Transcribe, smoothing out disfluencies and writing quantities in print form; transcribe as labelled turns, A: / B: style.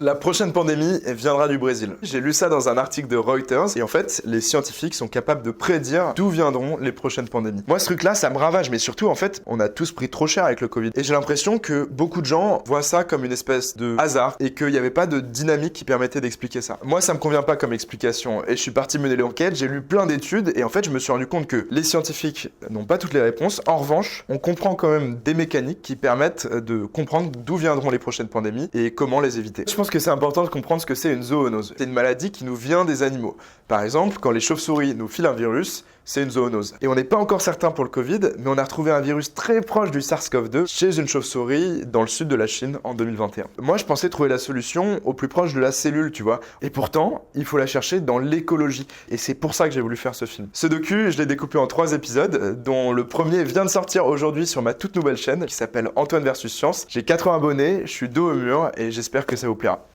A: La prochaine pandémie viendra du Brésil. J'ai lu ça dans un article de Reuters et en fait, les scientifiques sont capables de prédire d'où viendront les prochaines pandémies. Moi, ce truc-là, ça me ravage, mais surtout, en fait, on a tous pris trop cher avec le Covid. Et j'ai l'impression que beaucoup de gens voient ça comme une espèce de hasard et qu'il n'y avait pas de dynamique qui permettait d'expliquer ça. Moi, ça me convient pas comme explication et je suis parti mener l'enquête, j'ai lu plein d'études et en fait, je me suis rendu compte que les scientifiques n'ont pas toutes les réponses. En revanche, on comprend quand même des mécaniques qui permettent de comprendre d'où viendront les prochaines pandémies et comment les éviter. Je pense que c'est important de comprendre ce que c'est une zoonose. C'est une maladie qui nous vient des animaux. Par exemple, quand les chauves-souris nous filent un virus, c'est une zoonose. Et on n'est pas encore certain pour le Covid, mais on a retrouvé un virus très proche du SARS-CoV-2 chez une chauve-souris dans le sud de la Chine en 2021. Moi, je pensais trouver la solution au plus proche de la cellule, tu vois. Et pourtant, il faut la chercher dans l'écologie. Et c'est pour ça que j'ai voulu faire ce film. Ce docu, je l'ai découpé en 3 épisodes, dont le premier vient de sortir aujourd'hui sur ma toute nouvelle chaîne qui s'appelle Antoine versus Science. J'ai 80 abonnés, je suis dos au mur et j'espère que ça vous plaira.